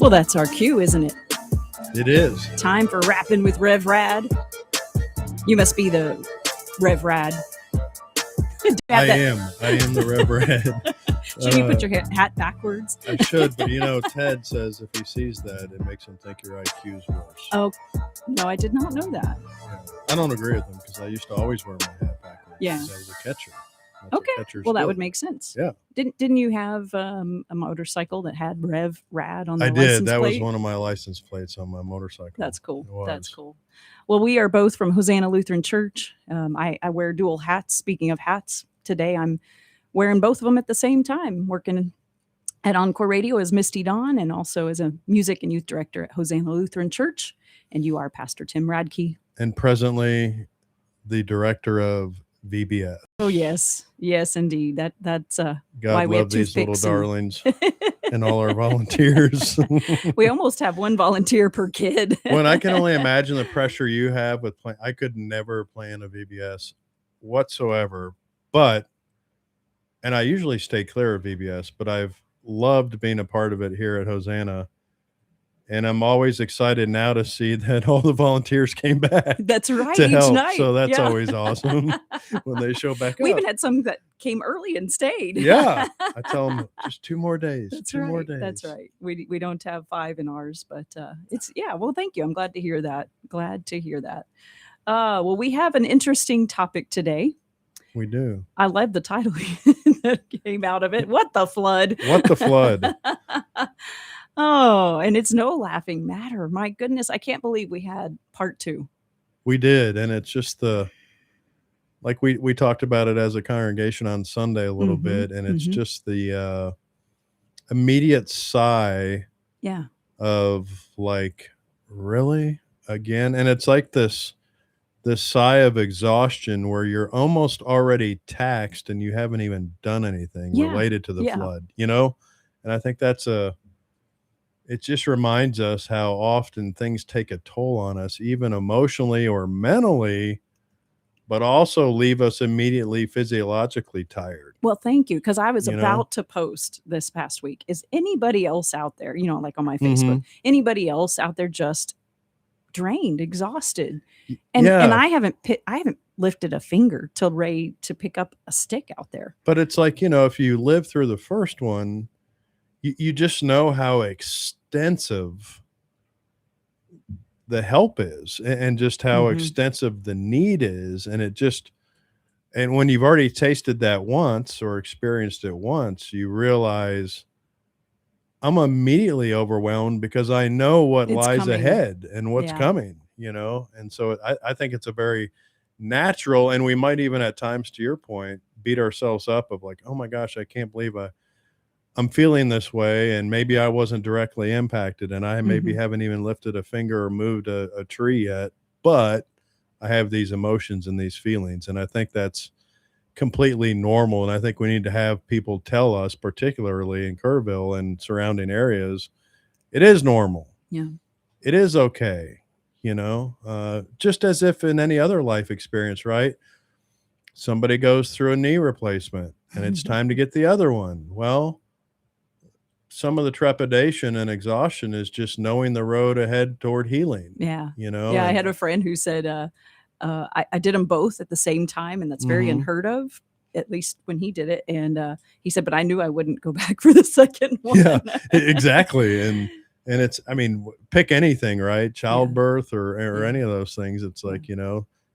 Well, that's our cue, isn't it? It is. Time for Rappin' with Rev Rad. You must be the Rev Rad. I am the Rev Rad. Should you put your hat backwards? I should, but Ted says if he sees that, it makes him think your IQ's worse. Oh, no, I did not know that. Yeah. I don't agree with him because I used to always wear my hat backwards. Yeah. I was a catcher. Okay. Well, that would make sense. Yeah. Didn't you have a motorcycle that had Rev Rad on the license plate? I did. That was one of my license plates on my motorcycle. That's cool. That's cool. Well, we are both from Hosanna Lutheran Church. I wear dual hats. Speaking of hats, today I'm wearing both of them at the same time, working at Encore Radio as Misty Dawn and also as a music and youth director at Hosanna Lutheran Church. And you are Pastor Tim Radke. And presently the director of VBS. Oh, yes. Yes, indeed. That's God why we have these little darlings and all our volunteers. We almost have one volunteer per kid. When I can only imagine the pressure you have with playing. I could never play in a VBS whatsoever, and I usually stay clear of VBS, but I've loved being a part of it here at Hosanna. And I'm always excited now to see that all the volunteers came back. That's right. To each help. night. So that's always awesome when they show back up. We even had some that came early and stayed. Yeah. I tell them just 2 more days. That's two right. more days. That's right. We don't have 5 in ours, but well, thank you. I'm glad to hear that. Well, we have an interesting topic today. We do. I love the title that came out of it. What the flood? What the flood? Oh, and it's no laughing matter. My goodness, I can't believe we had part 2. We did, and it's just like we talked about it as a congregation on Sunday a little bit, and it's just the immediate sigh of like, really? Again? And it's like this sigh of exhaustion where you're almost already taxed and you haven't even done anything related to the flood, And I think it just reminds us how often things take a toll on us, even emotionally or mentally, but also leave us immediately physiologically tired. Well, thank you. Because I was about to post this past week. Is anybody else out there, like on my Facebook, anybody else out there just drained, exhausted? And I haven't lifted a finger till ready to pick up a stick out there. But it's like, if you live through the first one, you just know how extensive the help is and just how extensive the need is. And when you've already tasted that once or experienced it once, you realize I'm immediately overwhelmed because I know what lies ahead and what's coming, And so I think it's a very natural, and we might even at times, to your point, beat ourselves up of like, oh my gosh, I can't believe I'm feeling this way, and maybe I wasn't directly impacted, and I maybe haven't even lifted a finger or moved a tree yet, but I have these emotions and these feelings, and I think that's completely normal. And I think we need to have people tell us, particularly in Kerrville and surrounding areas, it is normal. Yeah, it is okay. Just as if in any other life experience, right? Somebody goes through a knee replacement, and it's time to get the other one. Well, some of the trepidation and exhaustion is just knowing the road ahead toward healing. Yeah. Yeah. I had a friend who said, I did them both at the same time. And that's very unheard of, at least when he did it. And he said, but I knew I wouldn't go back for the second one. Yeah, exactly. And it's, pick anything, right? Childbirth or any of those things. It's like,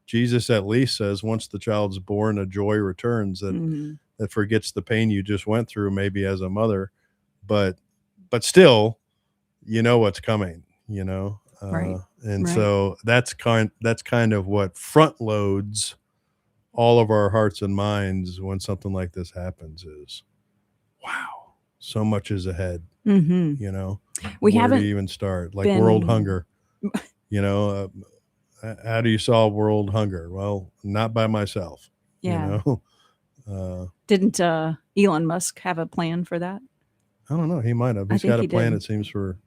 Jesus at least says once the child's born, a joy returns that forgets the pain you just went through, maybe as a mother. But still, what's coming, right. And so that's kind of what front loads all of our hearts and minds when something like this happens is, wow, so much is ahead. We where haven't do you even start? Like world hunger, how do you solve world hunger? Well, not by myself. Yeah. Didn't Elon Musk have a plan for that? I don't know. He might have. He's got a plan, it seems, for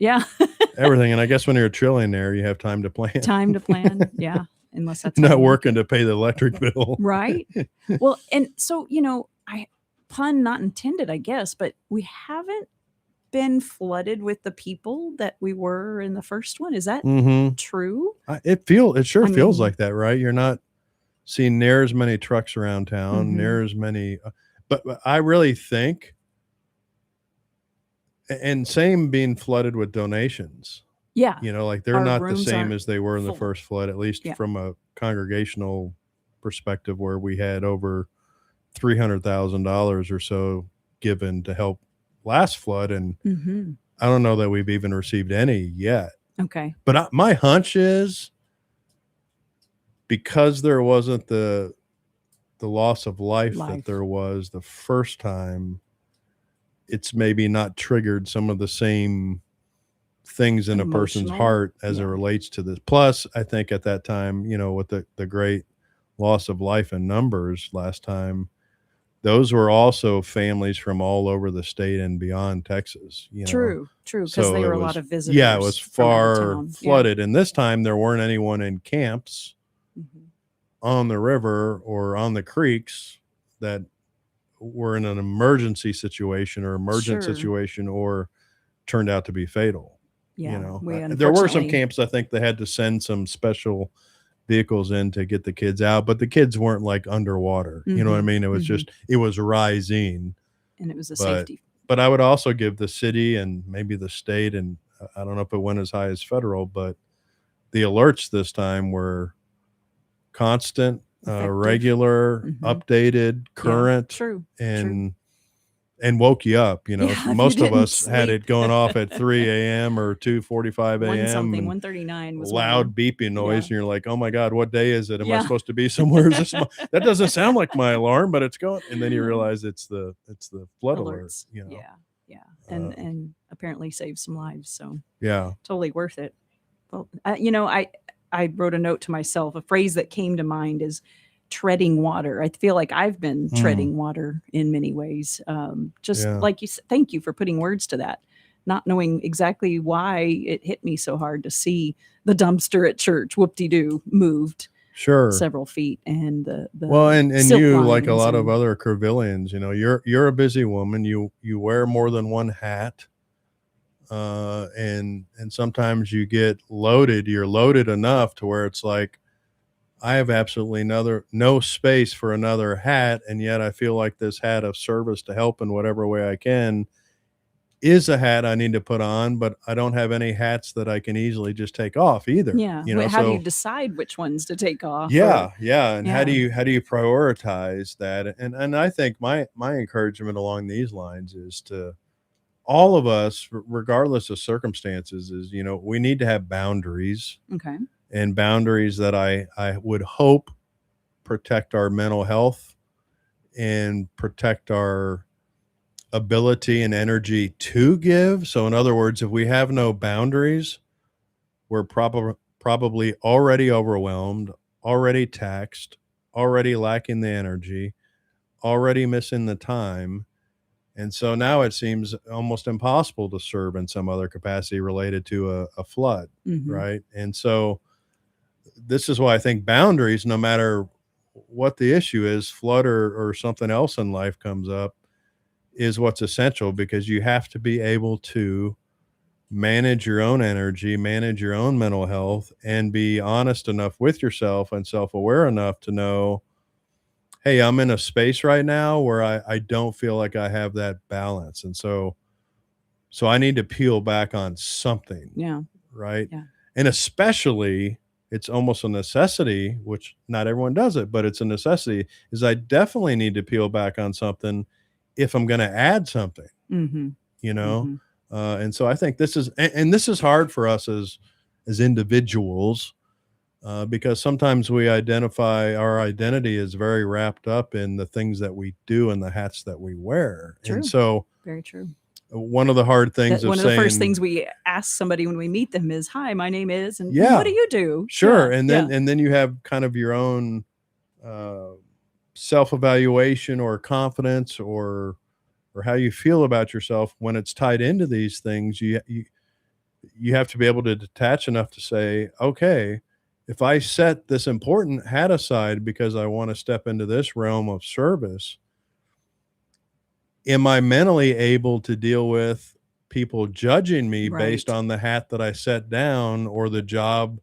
everything. And I guess when you're a trillionaire, you have time to plan. Yeah. Unless that's not working to pay the electric bill. Right. Well, and so, pun not intended, I guess, but we haven't been flooded with the people that we were in the first one. Is that true? It sure feels like that, right? You're not seeing near as many trucks around town, near as many, but I really think, and same being flooded with donations. Yeah. Like they're Our not the rooms same aren't as they were in the full. first flood, at least Yeah. from a congregational perspective, where we had over $300,000 or so given to help last flood. And I don't know that we've even received any yet. Okay. But my hunch is, because there wasn't the loss of life that there was the first time, it's maybe not triggered some of the same things in a person's heart as it relates to this. Plus, I think at that time, with the great loss of life in numbers last time, those were also families from all over the state and beyond Texas. True, because so they were a lot of visitors. Yeah, it was far flooded. And this time there weren't anyone in camps on the river or on the creeks that were in an emergency situation or emergent situation or turned out to be fatal. Yeah, there were some camps, I think, that had to send some special vehicles in to get the kids out, but the kids weren't like underwater. You know what I mean? It was just, it was rising. And it was a safety. But I would also give the city and maybe the state, and I don't know if it went as high as federal, but the alerts this time were constant, regular, updated, current, true, and woke you up. Most of us had it going off at 3 a.m. or 2:45 a.m. 1:39 was loud beeping noise, and you're like, "Oh my God, what day is it? Am I supposed to be somewhere? Is this that doesn't sound like my alarm, but it's going." And then you realize it's the flood alerts. alert. And apparently saved some lives. So yeah, totally worth it. Well, I wrote a note to myself. A phrase that came to mind is treading water. I feel like I've been treading water in many ways. Like you said, thank you for putting words to that. Not knowing exactly why it hit me so hard to see the dumpster at church, whoop-de-doo, moved several feet, and the and you, like a lot of other Kerrvillians, you're a busy woman. You wear more than one hat. And sometimes you get loaded. You're loaded enough to where it's like, I have absolutely no space for another hat, and yet I feel like this hat of service to help in whatever way I can is a hat I need to put on, but I don't have any hats that I can easily just take off either. Yeah. How do you decide which ones to take off? Yeah. And how do you prioritize that? And I think my encouragement along these lines is to all of us, regardless of circumstances, is, we need to have boundaries. Okay. And boundaries that I would hope protect our mental health and protect our ability and energy to give. So in other words, if we have no boundaries, we're probably already overwhelmed, already taxed, already lacking the energy, already missing the time. And so now it seems almost impossible to serve in some other capacity related to a flood, right? And so this is why I think boundaries, no matter what the issue is, flood or something else in life comes up, is what's essential, because you have to be able to manage your own energy, manage your own mental health, and be honest enough with yourself and self-aware enough to know, hey, I'm in a space right now where I don't feel like I have that balance. And so I need to peel back on something. Yeah. Right. Yeah. And especially, it's almost a necessity, which not everyone does it, but it's a necessity, is I definitely need to peel back on something if I'm going to add something, and so I think this is hard for us as individuals, because sometimes we identify our identity as very wrapped up in the things that we do and the hats that we wear. True. And so very true. One of the hard things one of the first things we ask somebody when we meet them is, "Hi, my name is," and what do you do? Sure. And then you have kind of your own self-evaluation or confidence or how you feel about yourself. When it's tied into these things, you have to be able to detach enough to say, okay, if I set this important hat aside because I want to step into this realm of service, am I mentally able to deal with people judging me based Right. on the hat that I set down or the job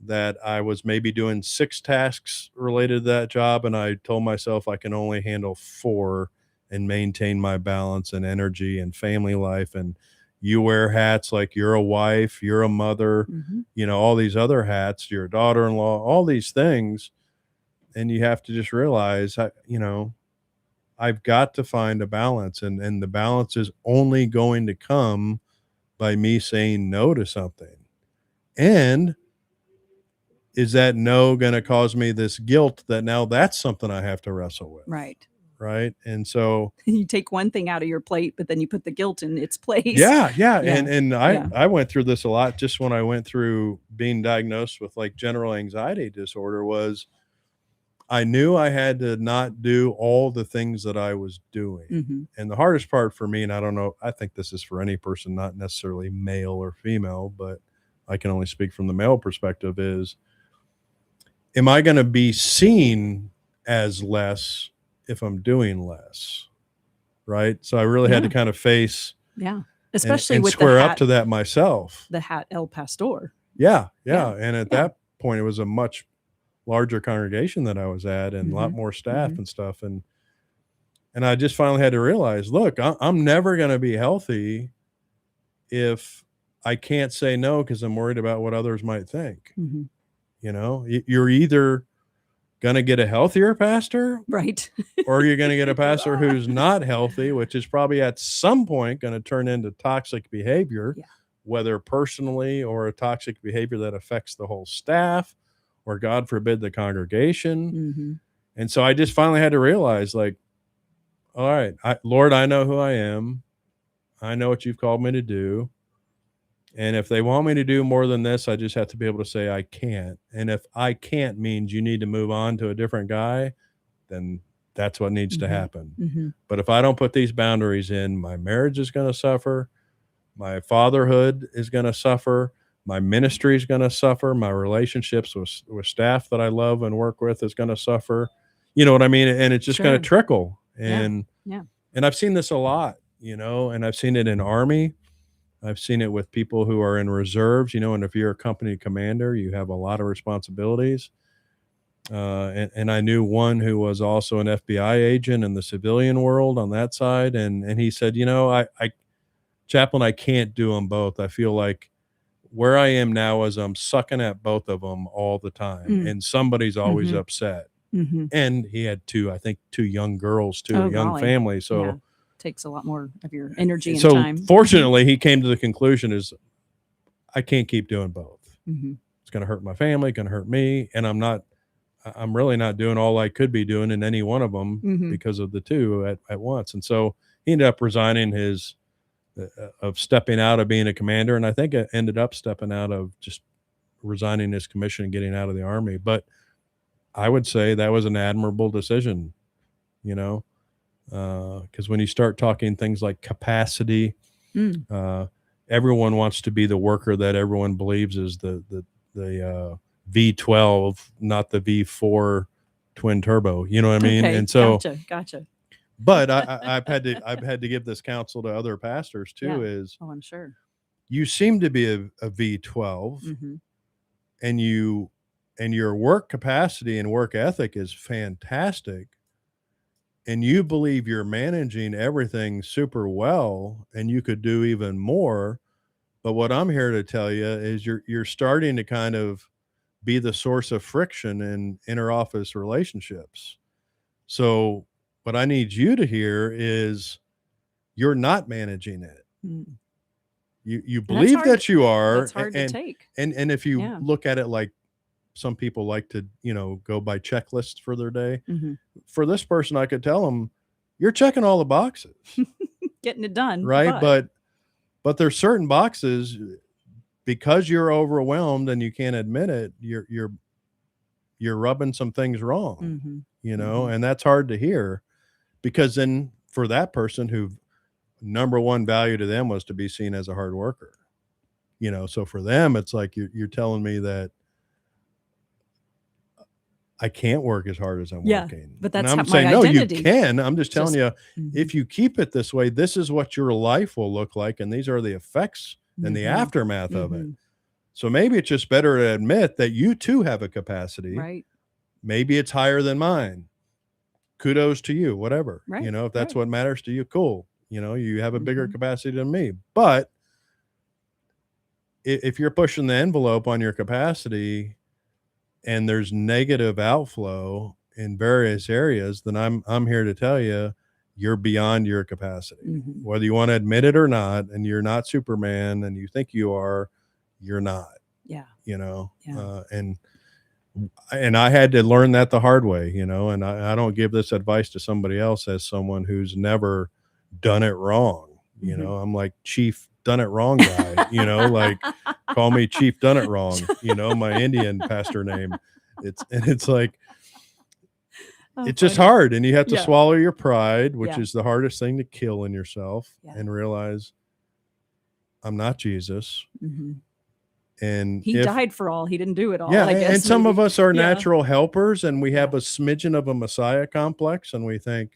that I was maybe doing 6 tasks related to that job, and I told myself I can only handle 4 and maintain my balance and energy and family life. And you wear hats like you're a wife, you're a mother, Mhm. all these other hats, you're a daughter-in-law, all these things, and you have to just realize, I've got to find a balance, and the balance is only going to come by me saying no to something. And is that no going to cause me this guilt that now that's something I have to wrestle with? Right. Right. And so, You take one thing out of your plate, but then you put the guilt in its place. yeah. Yeah. And Yeah. I went through this a lot just when I went through being diagnosed with like general anxiety disorder. Was I knew I had to not do all the things that I was doing. Mhm. And the hardest part for me, and I don't know, I think this is for any person, not necessarily male or female, but I can only speak from the male perspective, is am I going to be seen as less if I'm doing less? Right. So I really had to Yeah. kind of face Yeah. Especially and with the square up hat, to that myself. the hat El Pastor. Yeah. Yeah. And at Yeah. that point, it was a much larger congregation that I was at and a lot Mhm. more staff Mhm. and stuff. And I just finally had to realize, look, I'm never going to be healthy if I can't say no because I'm worried about what others might think. Mhm. You're either going to get a healthier pastor Right. or you're going to get a pastor who's not healthy, which is probably at some point going to turn into toxic behavior, Yeah. whether personally or a toxic behavior that affects the whole staff or, God forbid, the congregation. Mhm. And so I just finally had to realize, like, all right, Lord, I know who I am. I know what you've called me to do. And if they want me to do more than this, I just have to be able to say I can't. And if I can't means you need to move on to a different guy, then that's what needs to Mhm. happen. Mhm. But if I don't put these boundaries in, my marriage is going to suffer. My fatherhood is going to suffer. My ministry is going to suffer. My relationships with staff that I love and work with is going to suffer. You know what I mean? And it's just going to Sure. trickle. Yeah. And Yeah. I've seen this a lot, and I've seen it in Army. I've seen it with people who are in reserves, and if you're a company commander, you have a lot of responsibilities. And I knew one who was also an FBI agent in the civilian world on that side. And he said, Chaplain, I can't do them both. I feel like where I am now is I'm sucking at both of them all the time. Mm. And somebody's always Mhm. upset. Mhm. And he had I think two young girls too, Oh, a young golly. family. Yeah. So, Takes a lot more of your energy and so time. fortunately he came to the conclusion is I can't keep doing both. Mhm. It's going to hurt my family, going to hurt me. And I'm really not doing all I could be doing in any one of them Mhm. because of the two at once. And so he ended up resigning of stepping out of being a commander. And I think it ended up stepping out of just resigning his commission and getting out of the Army. But I would say that was an admirable decision, because when you start talking things like capacity, Mm. everyone wants to be the worker that everyone believes is the V12, not the V4 twin turbo. You know what I mean? Okay. And so, Gotcha. but I've had to give this counsel to other pastors too. Yeah. Is Oh, I'm sure. you seem to be a V12, Mhm. and your work capacity and work ethic is fantastic, and you believe you're managing everything super well, and you could do even more. But what I'm here to tell you is you're starting to kind of be the source of friction in interoffice relationships. So what I need you to hear is you're not managing it. Mm. You And that's believe hard. that you are, That's hard to take. and if you Yeah. look at it like some people like to, go by checklists for their day. Mhm. For this person, I could tell them, you're checking all the boxes, Getting it done. right? But But there's certain boxes because you're overwhelmed and you can't admit it. You're rubbing some things wrong, Mhm. Mhm. and that's hard to hear because then for that person who number one value to them was to be seen as a hard worker, so for them, it's like you're telling me that I can't work as hard as I'm Yeah, working. but And that's I'm my saying, no, you identity. can. I'm just telling Just you, Mhm, if you keep it this way, this is what your life will look like. And these are the effects and the mhm, aftermath of it. mhm. So maybe it's just better to admit that you too have a capacity. Right, Maybe it's higher than mine. Kudos to you, whatever. right, If that's right. what matters to you, cool. You have a bigger Mhm, capacity than me. But if you're pushing the envelope on your capacity and there's negative outflow in various areas, then I'm here to tell you you're beyond your capacity. mhm. Whether you want to admit it or not, and you're not Superman and you think you are, you're not, Yeah, you know. yeah. And I had to learn that the hard way, and I don't give this advice to somebody else as someone who's never done it wrong. Mhm. I'm like Chief Done It Wrong guy, like call me Chief Done It Wrong, my Indian pastor name. It's like, Oh, it's just funny. hard, and you have to Yeah, swallow your pride, which yeah, is the hardest thing to kill in yourself, yeah. and realize I'm not Jesus. Mhm. And He if died for all, he didn't do it all, Yeah, I and guess, some of maybe. us are Yeah, natural helpers, and we have yeah. a smidgen of a Messiah complex, and we think,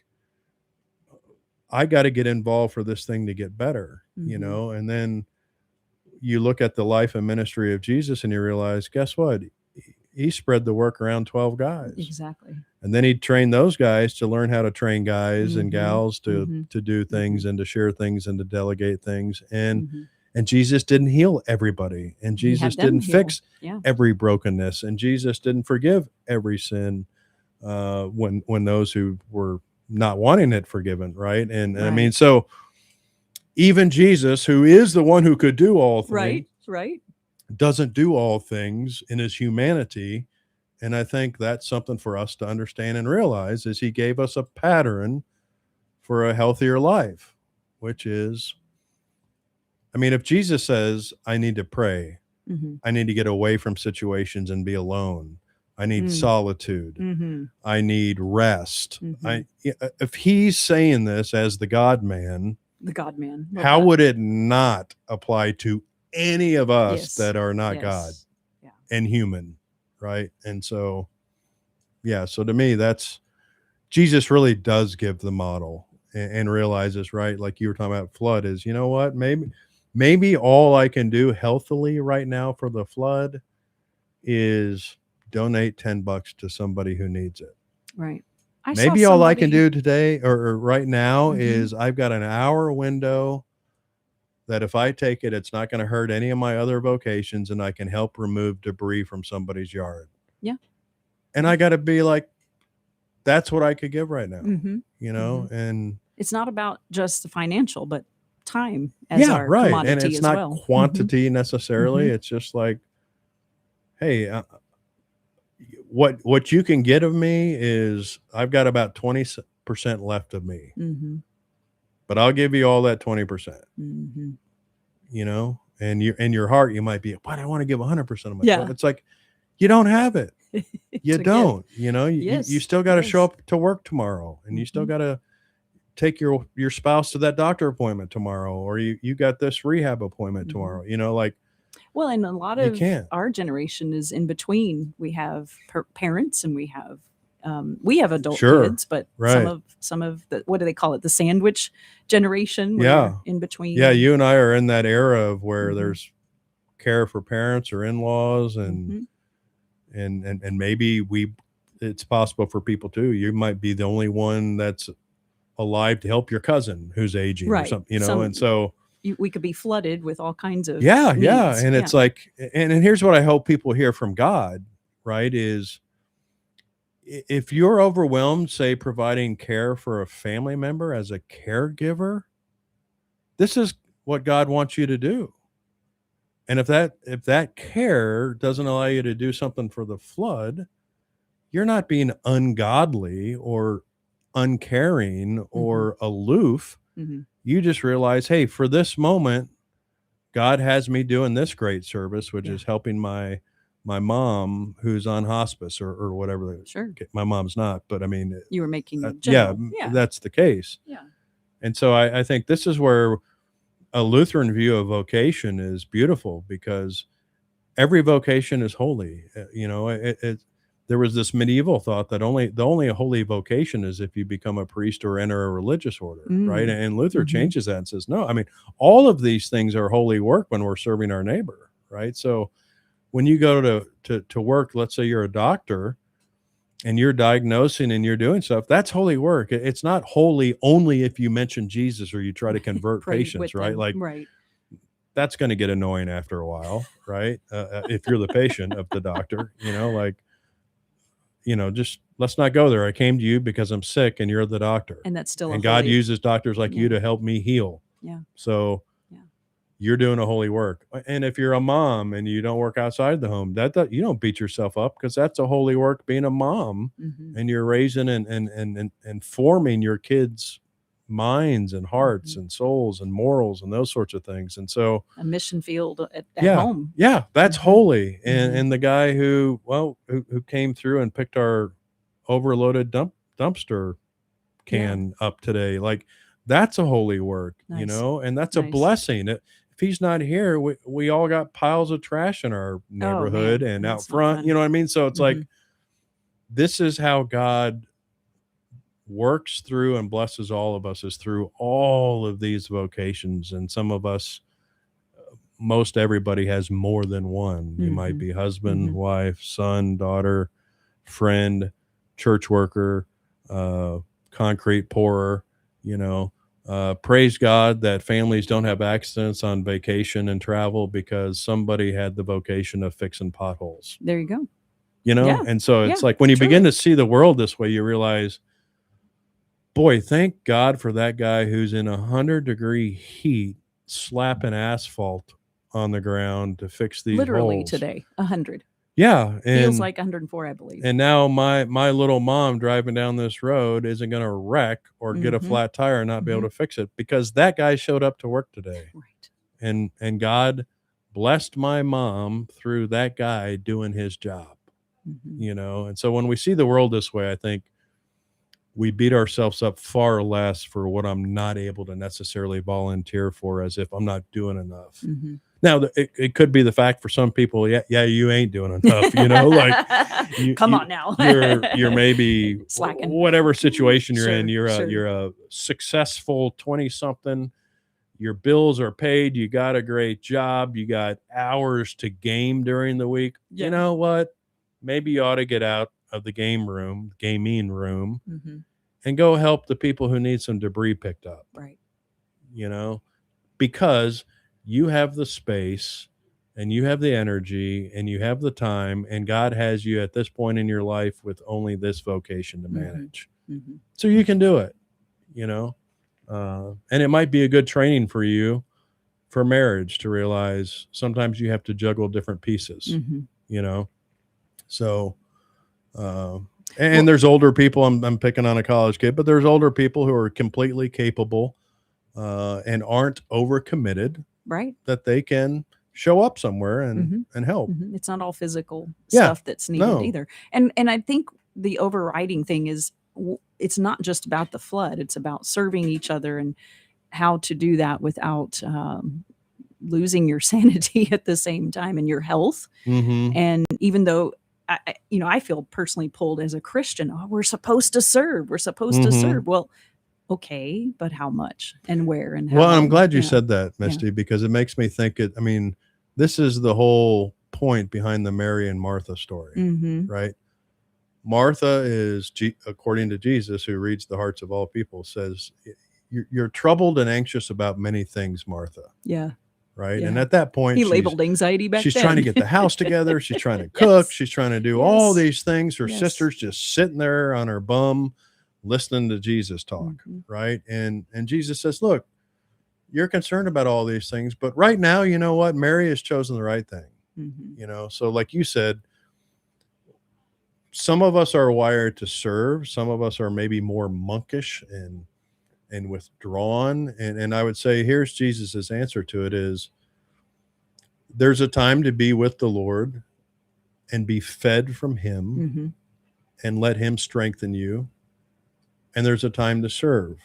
I got to get involved for this thing to get better, Mhm. and then you look at the life and ministry of Jesus and you realize, guess what? He spread the work around 12 guys. Exactly. And then he trained those guys to learn how to train guys and Mhm, gals to mhm, do things mhm, and to share things and to delegate things. mhm. And Jesus didn't heal everybody, and He Jesus had them didn't heal. fix Yeah. every brokenness, and Jesus didn't forgive every sin when those who were not wanting it forgiven, right? And I mean, Right. so even Jesus, who is the one who could do all things, Right, right. doesn't do all things in his humanity. And I think that's something for us to understand and realize is he gave us a pattern for a healthier life, which is, I mean, if Jesus says, I need to pray, Mhm. I need to get away from situations and be alone, I need Mm. solitude, Mhm, I need rest. mhm. If he's saying this as the God man, The God man, love how that. would it not apply to any of us Yes, that are not God yes. Yeah. and human, right? And so, yeah, so to me, that's Jesus really does give the model and realizes, right, like you were talking about flood is, you know what, maybe all I can do healthily right now for the flood is donate $10 to somebody who needs it. Right. I saw Maybe all I can somebody do today or right now Mhm. is I've got an hour window that if I take it, it's not going to hurt any of my other vocations and I can help remove debris from somebody's yard. Yeah, And yeah. I got to be like, that's what I could give right now, Mhm, mhm. and It's not about just the financial, but time as yeah, our right. And commodity it's as not well. Mhm, quantity necessarily. mhm. It's just like, hey, what you can get of me is I've got about 20% left of me, Mhm, but I'll give you all that 20%, mhm. and you in your heart, you might be, but I want to give 100% of my, well, Yeah. it's like, you don't have it. You To give. don't, you Yes, still got to show yes. up to work tomorrow, and you still Mhm. got to take your spouse to that doctor appointment tomorrow, or you got this rehab appointment Mhm. tomorrow, like Well, and a lot you of can't. our generation is in between. We have parents and we have adult Sure. kids, but Right. some of the what do they call it? The sandwich generation. We're Yeah. in Yeah, between. you and I are in that era of where Mhm, there's care for parents or in-laws, and mhm. and maybe it's possible for people too. You might be the only one that's alive to help your cousin who's aging or Right. something, and Some so we could be flooded with all kinds of yeah, yeah, needs. and Yeah. it's like, and here's what I hope people hear from God, right, is if you're overwhelmed, say, providing care for a family member as a caregiver, this is what God wants you to do. And if that care doesn't allow you to do something for the flood, you're not being ungodly or uncaring Mhm, or aloof. mhm. You just realize, hey, for this moment, God has me doing this great service, which Yeah. is helping my mom who's on hospice or whatever. Sure. My mom's not, but I mean, You were making the yeah, general. Yeah. that's the case. Yeah. And so I think this is where a Lutheran view of vocation is beautiful, because every vocation is holy. there was this medieval thought that the only holy vocation is if you become a priest or enter a religious order, right? And Luther changes that and says, no, I mean, all of these things are holy work when we're serving our neighbor, right? So when you go to work, let's say you're a doctor and you're diagnosing and you're doing stuff, that's holy work. It's not holy only if you mention Jesus or you try to convert patients, right? Like, right. That's going to get annoying after a while, right? If you're the patient of the doctor, like, just let's not go there. I came to you because I'm sick and you're the doctor. And that's still and God uses doctors like you to help me heal. Yeah. So you're doing a holy work. And if you're a mom and you don't work outside the home, that you don't beat yourself up, because that's a holy work being a mom. And you're raising and forming your kids' minds and hearts and souls and morals and those sorts of things. And so a mission field at home. Yeah, that's holy. And the guy who came through and picked our overloaded dumpster can up today, like, that's a holy work, and that's a blessing. If he's not here, we all got piles of trash in our neighborhood and out front, you know what I mean? So it's like, this is how God works through and blesses all of us, is through all of these vocations. And some of us, most everybody has more than one. You might be husband, wife, son, daughter, friend, church worker, concrete pourer, praise God that families don't have accidents on vacation and travel because somebody had the vocation of fixing potholes. There you go. And so it's like, when you begin to see the world this way, you realize, boy, thank God for that guy who's in 100-degree heat slapping asphalt on the ground to fix these literally holes. Today, 100. Yeah. Feels like 104, I believe. And now my little mom driving down this road isn't going to wreck or get a flat tire and not be able to fix it, because that guy showed up to work today. Right. And God blessed my mom through that guy doing his job, And so when we see the world this way, I think we beat ourselves up far less for what I'm not able to necessarily volunteer for, as if I'm not doing enough. Now, it could be the fact for some people, you ain't doing enough, like, come on now. you're maybe slacking, whatever situation you're sure, in. You're a successful 20-something. Your bills are paid. You got a great job. You got hours to game during the week. You know what? Maybe you ought to get out of the gaming room, and go help the people who need some debris picked up. Right. Because you have the space and you have the energy and you have the time, and God has you at this point in your life with only this vocation to manage. So you can do it, and it might be a good training for you for marriage, to realize sometimes you have to juggle different pieces, so, and there's older people, I'm picking on a college kid, but there's older people who are completely capable, and aren't overcommitted, right? That they can show up somewhere and help. It's not all physical stuff that's needed either. And I think the overriding thing is, it's not just about the flood. It's about serving each other and how to do that without losing your sanity at the same time, and your health. And even though I feel personally pulled as a Christian, we're supposed to serve. We're supposed to serve. Well, okay, but how much and where and how? Well, I'm glad you said that, Misty, because it makes me think this is the whole point behind the Mary and Martha story, right? Martha is, according to Jesus, who reads the hearts of all people, says, you're troubled and anxious about many things, Martha. Yeah. Right. Yeah. And at that point, he labeled anxiety back then. She's trying to get the house together. She's trying to cook. She's trying to do all these things. Her sister's just sitting there on her bum, listening to Jesus talk. Right. And Jesus says, look, you're concerned about all these things, but right now, you know what? Mary has chosen the right thing. So like you said, some of us are wired to serve. Some of us are maybe more monkish and withdrawn. And I would say, here's Jesus's answer to it is, there's a time to be with the Lord and be fed from him and let him strengthen you. And there's a time to serve.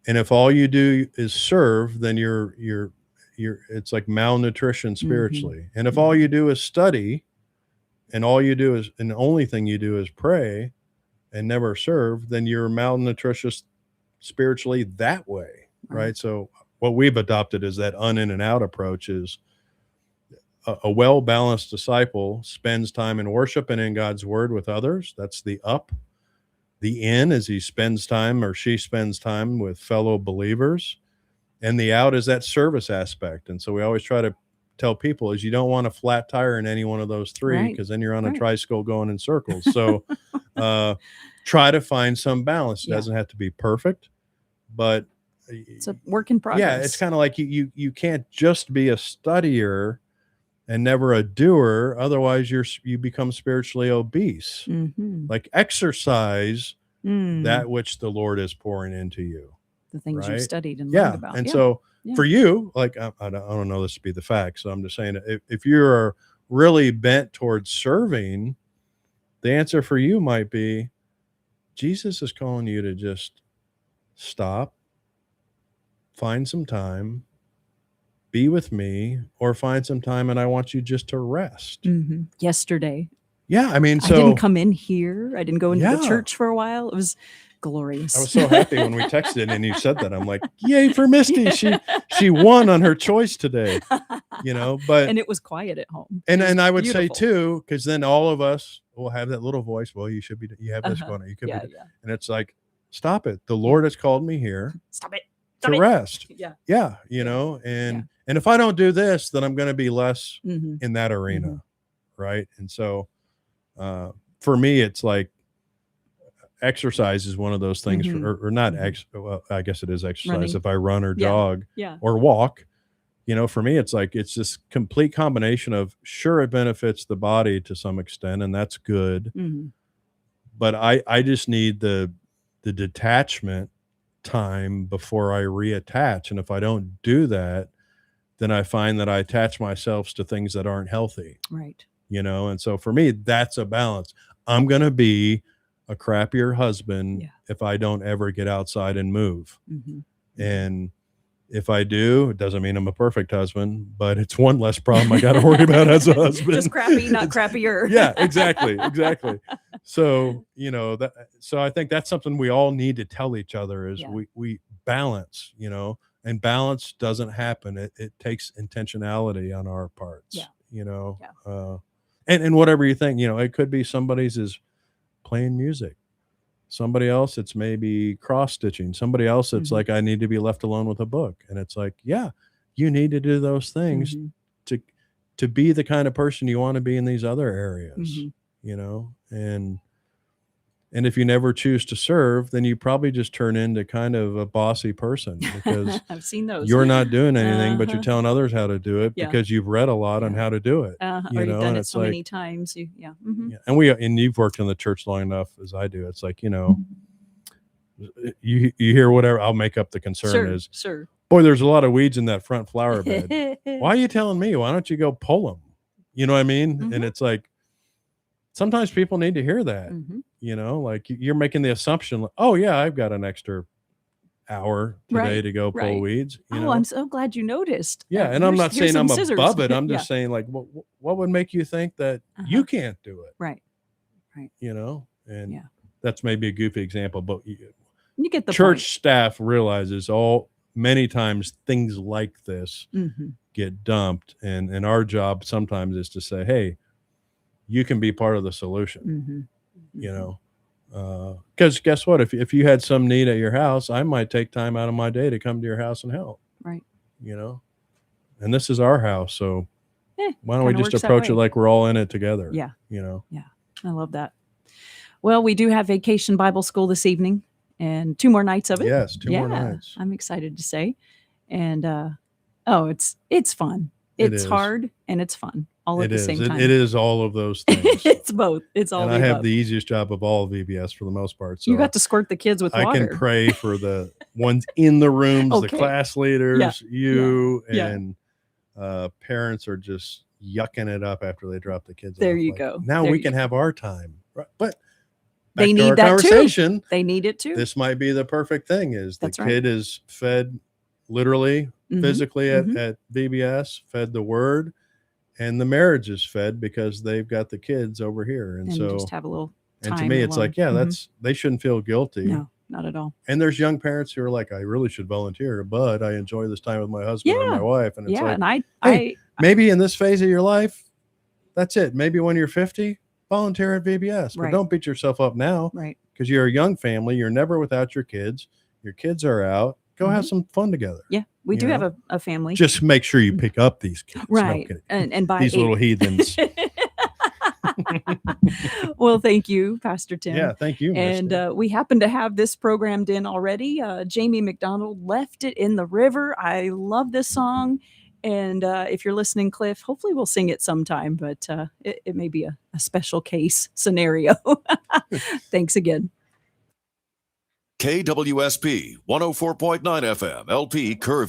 And if all you do is serve, then you're it's like malnutrition spiritually. And if all you do is study and all you do is, and the only thing you do is pray and never serve, then you're malnutritious spiritually that way, right? So what we've adopted is that in and out approach is a well-balanced disciple spends time in worship and in God's word with others. That's the up. The in is he spends time or she spends time with fellow believers. And the out is that service aspect. And so we always try to tell people is you don't want a flat tire in any one of those three, because then you're on a tricycle going in circles. So try to find some balance. It doesn't have to be perfect, but it's a work in progress. Yeah, it's kind of like you can't just be a studier and never a doer. Otherwise, you become spiritually obese. Like exercise that which the Lord is pouring into you. The things you've studied and learned about. And so for you, like, I don't know this to be the fact. So I'm just saying, if you're really bent towards serving, the answer for you might be Jesus is calling you to just stop, find some time, be with me, or find some time and I want you just to rest. Yesterday. Yeah. I mean, I didn't come in here. I didn't go into the church for a while. It was glorious. I was so happy when we texted and you said that. I'm like, yay for Misty. She won on her choice today, but and it was quiet at home. And I would say too, because then all of us will have that little voice. Well, you have this going on. You could be, and it's like, stop it. The Lord has called me here. Stop it. To rest. Yeah. And if I don't do this, then I'm going to be less in that arena. Right. And so for me, it's like exercise is one of those things or not. Well, I guess it is exercise. Running. If I run or jog or walk, for me, it's like, it's this complete combination of, sure, it benefits the body to some extent, and that's good. But I just need the detachment time before I reattach. And if I don't do that, then I find that I attach myself to things that aren't healthy. Right. And so for me, that's a balance. I'm going to be a crappier husband if I don't ever get outside and move. And if I do, it doesn't mean I'm a perfect husband, but it's one less problem I got to worry about as a husband. Just crappy, not crappier. Yeah, exactly. So, so I think that's something we all need to tell each other is we balance, and balance doesn't happen. It takes intentionality on our parts, and whatever you think, it could be somebody's is playing music. Somebody else, it's maybe cross stitching. Somebody else, it's like, I need to be left alone with a book. And it's like, you need to do those things to be the kind of person you want to be in these other areas, and if you never choose to serve, then you probably just turn into kind of a bossy person because I've seen those. You're not doing anything, but you're telling others how to do it because you've read a lot on how to do it. Or you've done it so many times. And you've worked in the church long enough as I do. It's like, you hear whatever, I'll make up the concern is, boy, there's a lot of weeds in that front flower bed. Why are you telling me? Why don't you go pull them? You know what I mean? And it's like, sometimes people need to hear that, like you're making the assumption, oh yeah, I've got an extra hour today to go pull weeds. I'm so glad you noticed. Yeah. And I'm not saying I'm above it. I'm just saying, like, what would make you think that you can't do it? Right. And that's maybe a goofy example, but you get the church point. Staff realizes many times things like this get dumped. And our job sometimes is to say, hey, you can be part of the solution, because guess what? If you had some need at your house, I might take time out of my day to come to your house and help. Right. And this is our house. So why don't we just approach it like we're all in it together? Yeah. Yeah. I love that. Well, we do have Vacation Bible School this evening and 2 more nights of it. Yes. 2 more nights. I'm excited to say. And, it's fun. It's hard and it's fun. All at the same time. It is all of those things. It's both. It's all. And I have the easiest job of all VBS for the most part. So you got to squirt the kids with water. I can pray for the ones in the rooms, the class leaders, and parents are just yucking it up after they drop the kids. There you go. Now we can have our time, but they need that conversation. Too. They need it too. This might be the perfect thing. Is the kid is fed literally, physically at VBS, fed the word. and the marriage is fed because they've got the kids over here. And so just have a little time. And to me, it's alone. like, yeah, they shouldn't feel guilty. No, not at all. And there's young parents who are like, I really should volunteer, but I enjoy this time with my husband or my wife. And it's like, and hey, maybe in this phase of your life, that's it. Maybe when you're 50, volunteer at VBS, but don't beat yourself up now. Right. Because you're a young family. You're never without your kids. Your kids are out. Go have some fun together. Yeah, we do have a family. Just make sure you pick up these kids. Right. No, and by these little heathens. Well, thank you, Pastor Tim. Yeah, thank you. And we happen to have this programmed in already. Jamie McDonald, Left It in the River. I love this song. And if you're listening, Cliff, hopefully we'll sing it sometime, but it may be a special case scenario. Thanks again. KWSP 104.9 FM, LP Curvin.